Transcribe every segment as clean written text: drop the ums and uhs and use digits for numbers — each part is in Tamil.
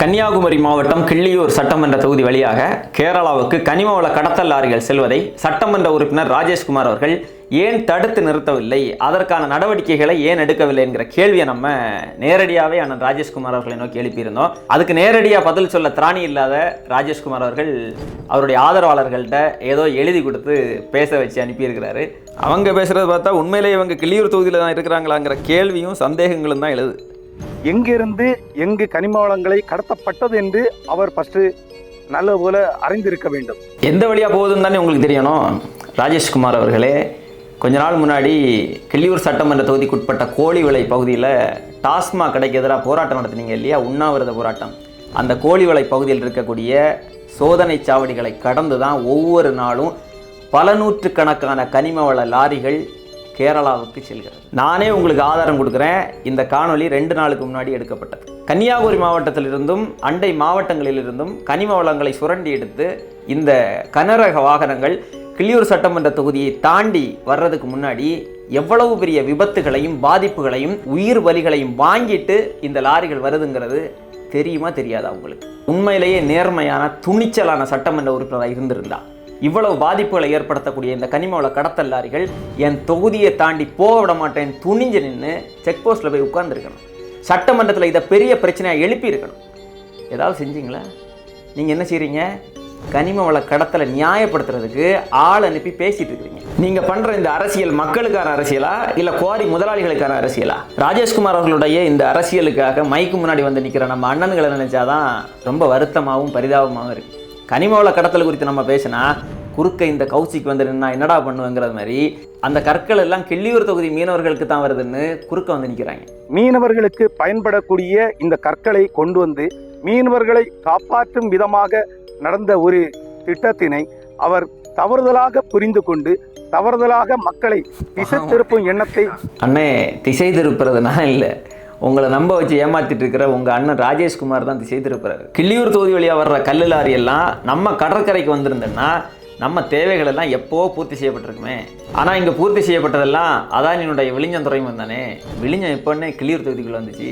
கன்னியாகுமரி மாவட்டம் கிள்ளியூர் சட்டமன்ற தொகுதி வழியாக கேரளாவுக்கு கனிம வள கடத்தல் லாரிகள் செல்வதை சட்டமன்ற உறுப்பினர் ராஜேஷ்குமார் அவர்கள் ஏன் தடுத்து நிறுத்தவில்லை, அதற்கான நடவடிக்கைகளை ஏன் எடுக்கவில்லை என்கிற கேள்வியை நம்ம நேரடியாகவே அண்ணன் ராஜேஷ்குமார் அவர்களை நோக்கி எழுப்பியிருந்தோம். அதுக்கு நேரடியாக பதில் சொல்ல திராணி இல்லாத ராஜேஷ்குமார் அவர்கள் அவருடைய ஆதரவாளர்கள்ட்ட ஏதோ எழுதி கொடுத்து பேச வச்சு அனுப்பியிருக்கிறாரு. அவங்க பேசுறது பார்த்தா உண்மையிலேயே இவங்க கிள்ளியூர் தொகுதியில் தான் இருக்கிறாங்களாங்கிற கேள்வியும் சந்தேகங்களும் தான் எழுது. எங்கிருந்து எங்கு கனிம வளங்களை கடத்தப்பட்டது என்று அவர் ஃபர்ஸ்ட் நல்ல போல அறிந்திருக்க வேண்டும். எந்த வழியாக போகுதுன்னு தானே உங்களுக்கு தெரியணும். ராஜேஷ்குமார் அவர்களே, கொஞ்ச நாள் முன்னாடி கிள்ளியூர் சட்டமன்ற தொகுதிக்குட்பட்ட கோழிவிளை பகுதியில் டாஸ்மாக் கடைக்கு எதிராக போராட்டம் நடத்தினீங்க இல்லையா, உண்ணாவிரத போராட்டம். அந்த கோழிவிளை பகுதியில் இருக்கக்கூடிய சோதனை சாவடிகளை கடந்து தான் ஒவ்வொரு நாளும் பல நூற்றுக்கணக்கான கனிம வள லாரிகள் கேரளாவுக்கு செல்கிறது. நானே உங்களுக்கு ஆதாரம் கொடுக்குறேன். இந்த காணொலி 2 நாளுக்கு முன்னாடி எடுக்கப்பட்டது. கன்னியாகுமரி மாவட்டத்திலிருந்தும் அண்டை மாவட்டங்களிலிருந்தும் கனிம வளங்களை சுரண்டி எடுத்து இந்த கனரக வாகனங்கள் கிள்ளியூர் சட்டமன்ற தொகுதியை தாண்டி வர்றதுக்கு முன்னாடி எவ்வளவு பெரிய விபத்துகளையும் பாதிப்புகளையும் உயிர் பலிகளையும் வாங்கிட்டு இந்த லாரிகள் வருதுங்கிறது தெரியுமா தெரியாதா உங்களுக்கு? உண்மையிலேயே நேர்மையான துணிச்சலான சட்டமன்ற உறுப்பினராக இருந்திருந்தா இவ்வளவு பாதிப்புகளை ஏற்படுத்தக்கூடிய இந்த கனிம வள கடத்தல் லாரிகள் என் தொகுதியை தாண்டி போக விட மாட்டேன் துணிஞ்சு நின்று செக் போஸ்ட்டில் போய் உட்கார்ந்துருக்கணும். சட்டமன்றத்தில் இதை பெரிய பிரச்சனையாக எழுப்பியிருக்கணும். ஏதாவது செஞ்சீங்களா? நீங்கள் என்ன செய்கிறீங்க? கனிம வள கடத்தலை நியாயப்படுத்துறதுக்கு ஆள் அனுப்பி பேசிட்டு இருக்கிறீங்க. நீங்கள் பண்ணுற இந்த அரசியல் மக்களுக்கான அரசியலா இல்லை குவாரி முதலாளிகளுக்கான அரசியலா? ராஜேஷ்குமார் அவர்களுடைய இந்த அரசியலுக்காக மைக்கு முன்னாடி வந்து நிற்கிற நம்ம அண்ணன்களை நினைச்சாதான் ரொம்ப வருத்தமாகவும் பரிதாபமாகவும் இருக்குது. கனிம வள கடத்தல் குறித்து நம்ம பேசினா குறுக்க இந்த கவுச்சிக்கு வந்து நின்னா என்னடா பண்ணுவேங்கிறது மாதிரி அந்த கற்கள் எல்லாம் கிள்ளியூர் தொகுதி மீனவர்களுக்கு தான் வருதுன்னு குறுக்க வந்து நிற்கிறாங்க. மீனவர்களுக்கு பயன்படக்கூடிய இந்த கற்களை கொண்டு வந்து மீனவர்களை காப்பாற்றும் விதமாக நடந்த ஒரு திட்டத்தினை அவர் தவறுதலாக புரிந்து கொண்டு தவறுதலாக மக்களை திசை திருப்பும் எண்ணத்தை அண்ணே திசை திருப்புறதுனா இல்லை, உங்களை நம்ப வச்சு ஏமாத்திட்டு இருக்கிற உங்கள் அண்ணன் ராஜேஷ்குமார் தான் திசை திருப்புறாரு. கிள்ளியூர் தொகுதி வழியாக வர்ற கல்லு லாரி எல்லாம் நம்ம கடற்கரைக்கு வந்திருந்தோன்னா நம்ம தேவைகள் எல்லாம் எப்போ பூர்த்தி செய்யப்பட்டிருக்குமே. ஆனால் இங்கே பூர்த்தி செய்யப்பட்டதெல்லாம் அதானியினுடைய விழிஞ்சம் துறைமுகம் தானே. விழிஞ்சம் எப்போன்னே கிள்ளியூர் தொகுதிக்குள்ளே வந்துச்சு.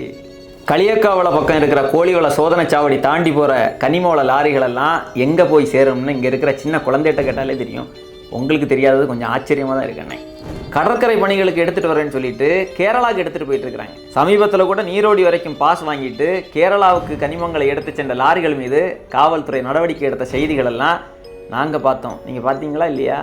களியக்காவளை பக்கம் இருக்கிற கோழிவள சோதனை சாவடி தாண்டி போகிற கனிம வள லாரிகளெல்லாம் எங்கே போய் சேரும்னு இங்கே இருக்கிற சின்ன குழந்தைகிட்ட கேட்டாலே தெரியும். உங்களுக்கு தெரியாதது கொஞ்சம் ஆச்சரியமாக தான் இருக்கண்ணே. கடற்கரை பணிகளுக்கு எடுத்துகிட்டு வரேன்னு சொல்லிட்டு கேரளாவுக்கு எடுத்துகிட்டு போயிட்டு இருக்கிறாங்க. சமீபத்தில் கூட நீரோடி வரைக்கும் பாஸ் வாங்கிட்டு கேரளாவுக்கு கனிமங்களை எடுத்து சென்ற லாரிகள் மீது காவல்துறை நடவடிக்கை எடுத்த செய்திகள் எல்லாம் நாங்கள் பார்த்தோம். நீங்கள் பார்த்தீங்களா இல்லையா?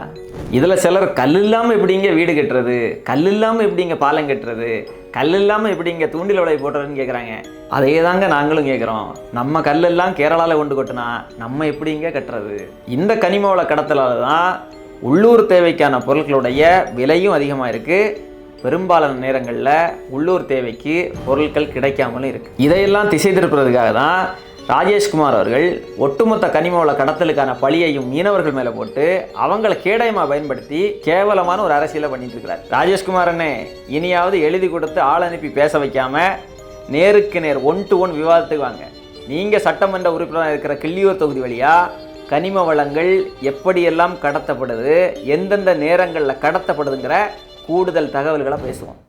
இதில் சிலர் கல் இல்லாமல் எப்படிங்க வீடு கட்டுறது, கல் இல்லாமல் எப்படிங்க பாலம் கட்டுறது, கல் இல்லாமல் எப்படிங்க தூண்டில் வலை போடுறதுன்னு கேட்குறாங்க. அதே தாங்க நாங்களும் கேட்குறோம். நம்ம கல்லெல்லாம் கேரளாவில் கொண்டு கொட்டினா நம்ம எப்படிங்க கட்டுறது? இந்த கனிம வள கடத்தலால் தான் உள்ளூர் தேவைக்கான பொருட்களுடைய விலையும் அதிகமாக இருக்குது. பெரும்பாலான நேரங்களில் உள்ளூர் தேவைக்கு பொருட்கள் கிடைக்காமலும் இருக்குது. இதையெல்லாம் திசை திருப்புறதுக்காக தான் ராஜேஷ்குமார் அவர்கள் ஒட்டுமொத்த கனிம வள கடத்தலுக்கான பழியையும் மீனவர்கள் மேலே போட்டு அவங்களை கேடயமாக பயன்படுத்தி கேவலமான ஒரு அரசியலை பண்ணிட்டு இருக்கிறார். ராஜேஷ்குமார் அண்ணே, இனியாவது எழுதி கொடுத்து ஆள் அனுப்பி பேச வைக்காம நேருக்கு நேர் 1-to-1 விவாதத்துக்கு வாங்க. நீங்கள் சட்டமன்ற உறுப்பினராக இருக்கிற கிள்ளியூர் தொகுதி வழியாக கனிம வளங்கள் எப்படியெல்லாம் கடத்தப்படுது, எந்தெந்த நேரங்களில் கடத்தப்படுதுங்கிற கூடுதல் தகவல்களை பேசுவோம்.